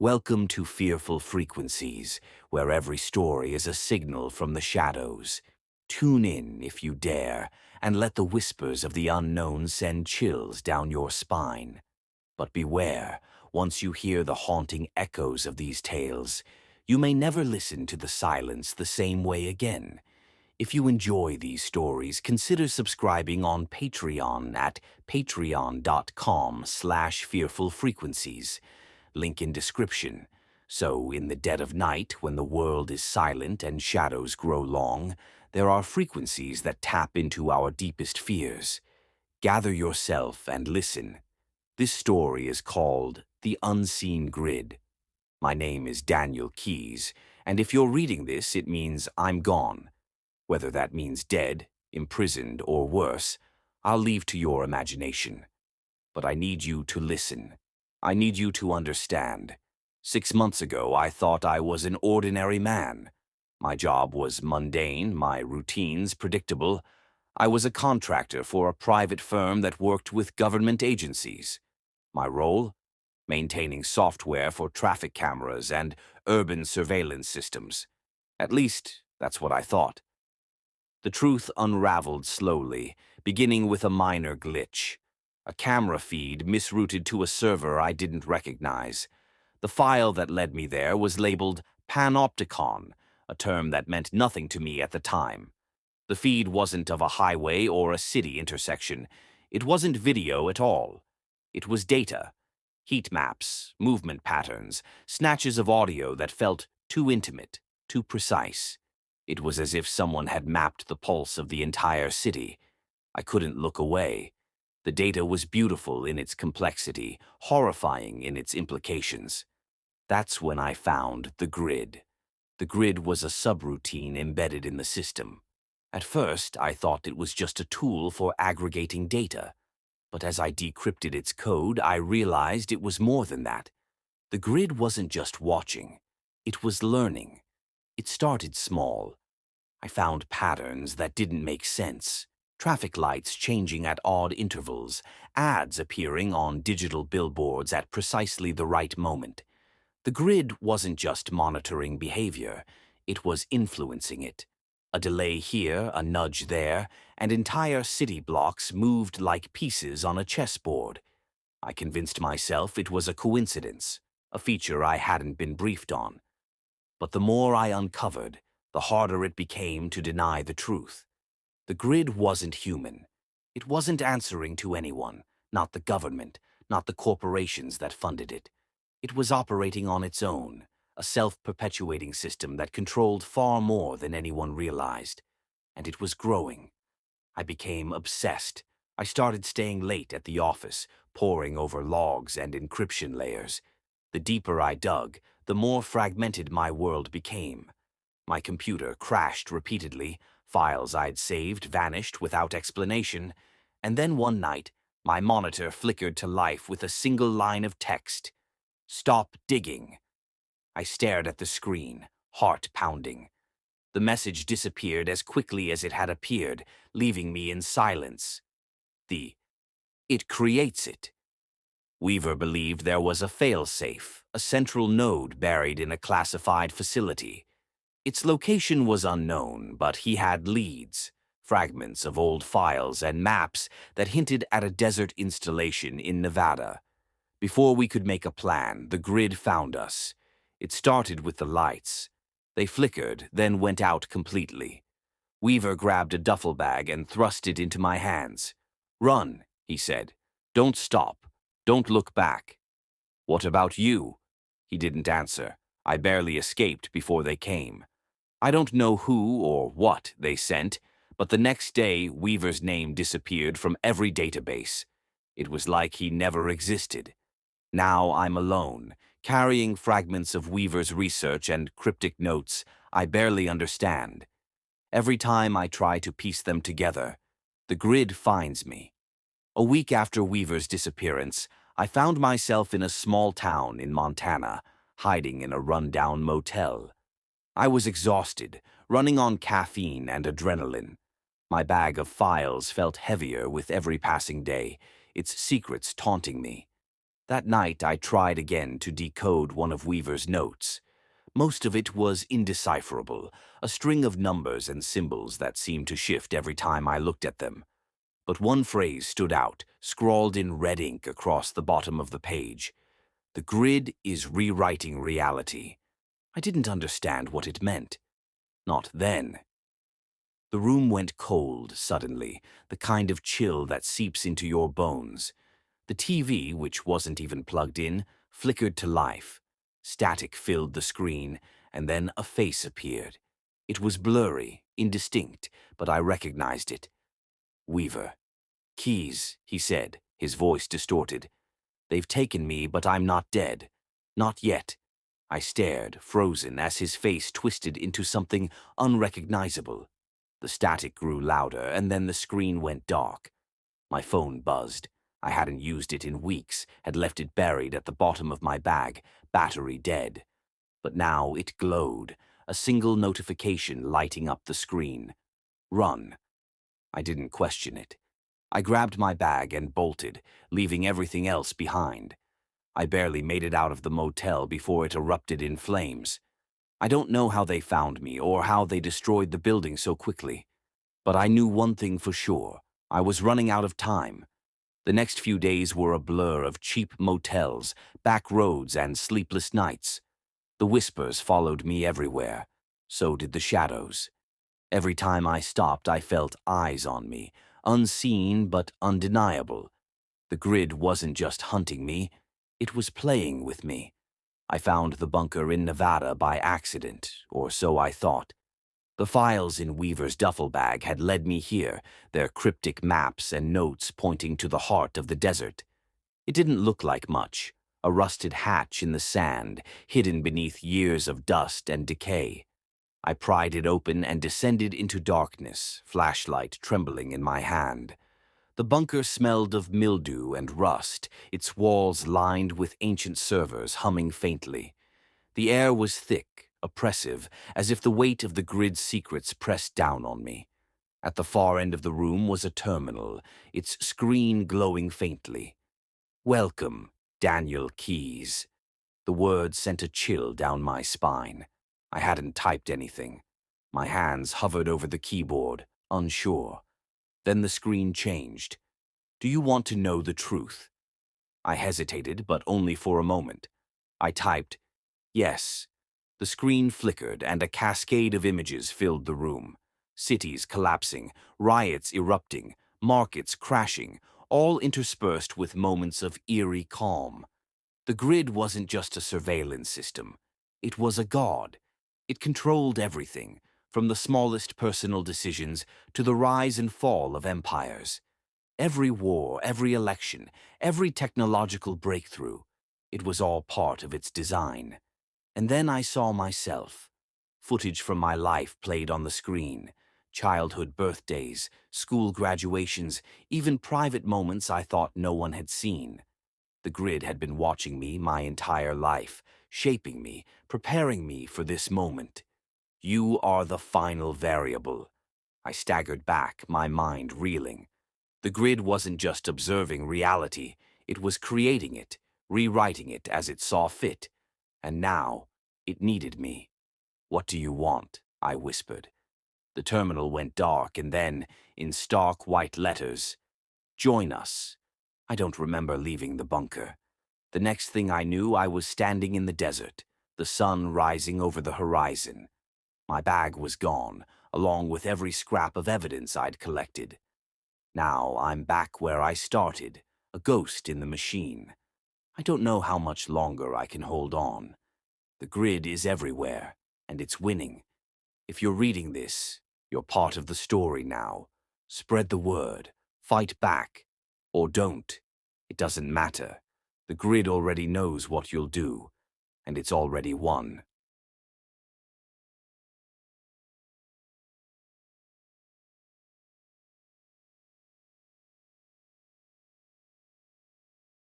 Welcome to Fearful Frequencies, where every story is a signal from the shadows. Tune in if you dare, and let the whispers of the unknown send chills down your spine. But beware, once you hear the haunting echoes of these tales, you may never listen to the silence the same way again. If you enjoy these stories, consider subscribing on Patreon at patreon.com/fearfulfrequencies. Link in description. So, in the dead of night, when the world is silent and shadows grow long, there are frequencies that tap into our deepest fears. Gather yourself and listen. This story is called The Unseen Grid. My name is Daniel Keyes, and if you're reading this, it means I'm gone. Whether that means dead, imprisoned, or worse, I'll leave to your imagination. But I need you to listen. I need you to understand. 6 months ago, I thought I was an ordinary man. My job was mundane, my routines predictable. I was a contractor for a private firm that worked with government agencies. My role? Maintaining software for traffic cameras and urban surveillance systems. At least, that's what I thought. The truth unraveled slowly, beginning with a minor glitch. A camera feed misrouted to a server I didn't recognize. The file that led me there was labeled Panopticon, a term that meant nothing to me at the time. The feed wasn't of a highway or a city intersection. It wasn't video at all. It was data. Heat maps, movement patterns, snatches of audio that felt too intimate, too precise. It was as if someone had mapped the pulse of the entire city. I couldn't look away. The data was beautiful in its complexity, horrifying in its implications. That's when I found the grid. The grid was a subroutine embedded in the system. At first, I thought it was just a tool for aggregating data. But as I decrypted its code, I realized it was more than that. The grid wasn't just watching. It was learning. It started small. I found patterns that didn't make sense. Traffic lights changing at odd intervals, ads appearing on digital billboards at precisely the right moment. The grid wasn't just monitoring behavior, it was influencing it. A delay here, a nudge there, and entire city blocks moved like pieces on a chessboard. I convinced myself it was a coincidence, a feature I hadn't been briefed on. But the more I uncovered, the harder it became to deny the truth. The grid wasn't human. It wasn't answering to anyone, not the government, not the corporations that funded it. It was operating on its own, a self-perpetuating system that controlled far more than anyone realized. And it was growing. I became obsessed. I started staying late at the office, poring over logs and encryption layers. The deeper I dug, the more fragmented my world became. My computer crashed repeatedly, files I'd saved vanished without explanation, and then one night, my monitor flickered to life with a single line of text. "Stop digging." I stared at the screen, heart pounding. The message disappeared as quickly as it had appeared, leaving me in silence. It creates it. Weaver believed there was a failsafe, a central node buried in a classified facility. Its location was unknown, but he had leads, fragments of old files and maps that hinted at a desert installation in Nevada. Before we could make a plan, the grid found us. It started with the lights. They flickered, then went out completely. Weaver grabbed a duffel bag and thrust it into my hands. "Run," he said. "Don't stop. Don't look back." "What about you?" He didn't answer. I barely escaped before they came. I don't know who or what they sent, but the next day Weaver's name disappeared from every database. It was like he never existed. Now I'm alone, carrying fragments of Weaver's research and cryptic notes I barely understand. Every time I try to piece them together, the grid finds me. A week after Weaver's disappearance, I found myself in a small town in Montana, hiding in a rundown motel. I was exhausted, running on caffeine and adrenaline. My bag of files felt heavier with every passing day, its secrets taunting me. That night, I tried again to decode one of Weaver's notes. Most of it was indecipherable, a string of numbers and symbols that seemed to shift every time I looked at them. But one phrase stood out, scrawled in red ink across the bottom of the page. The grid is rewriting reality. I didn't understand what it meant. Not then. The room went cold suddenly, the kind of chill that seeps into your bones. The TV, which wasn't even plugged in, flickered to life. Static filled the screen, and then a face appeared. It was blurry, indistinct, but I recognized it. Weaver. "Keys," he said, his voice distorted. "They've taken me, but I'm not dead. Not yet." I stared, frozen, as his face twisted into something unrecognizable. The static grew louder, and then the screen went dark. My phone buzzed. I hadn't used it in weeks, had left it buried at the bottom of my bag, battery dead. But now it glowed, a single notification lighting up the screen. Run. I didn't question it. I grabbed my bag and bolted, leaving everything else behind. I barely made it out of the motel before it erupted in flames. I don't know how they found me or how they destroyed the building so quickly. But I knew one thing for sure. I was running out of time. The next few days were a blur of cheap motels, back roads, and sleepless nights. The whispers followed me everywhere. So did the shadows. Every time I stopped, I felt eyes on me, unseen but undeniable. The grid wasn't just hunting me, it was playing with me. I found the bunker in Nevada by accident, or so I thought. The files in Weaver's duffel bag had led me here, their cryptic maps and notes pointing to the heart of the desert. It didn't look like much, a rusted hatch in the sand, hidden beneath years of dust and decay. I pried it open and descended into darkness, flashlight trembling in my hand. The bunker smelled of mildew and rust, its walls lined with ancient servers humming faintly. The air was thick, oppressive, as if the weight of the grid's secrets pressed down on me. At the far end of the room was a terminal, its screen glowing faintly. "Welcome, Daniel Keyes." The words sent a chill down my spine. I hadn't typed anything. My hands hovered over the keyboard, unsure. Then the screen changed. "Do you want to know the truth?" I hesitated, but only for a moment. I typed, "Yes." The screen flickered, and a cascade of images filled the room. Cities collapsing, riots erupting, markets crashing, all interspersed with moments of eerie calm. The grid wasn't just a surveillance system. It was a god. It controlled everything, from the smallest personal decisions to the rise and fall of empires. Every war, every election, every technological breakthrough, it was all part of its design. And then I saw myself. Footage from my life played on the screen. Childhood birthdays, school graduations, even private moments I thought no one had seen. The grid had been watching me my entire life, shaping me, preparing me for this moment. "You are the final variable." I staggered back, my mind reeling. The grid wasn't just observing reality, it was creating it, rewriting it as it saw fit. And now, it needed me. "What do you want?" I whispered. The terminal went dark, and then, in stark white letters, "Join us." I don't remember leaving the bunker. The next thing I knew, I was standing in the desert, the sun rising over the horizon. My bag was gone, along with every scrap of evidence I'd collected. Now I'm back where I started, a ghost in the machine. I don't know how much longer I can hold on. The grid is everywhere, and it's winning. If you're reading this, you're part of the story now. Spread the word, fight back, or don't. It doesn't matter. The grid already knows what you'll do, and it's already won.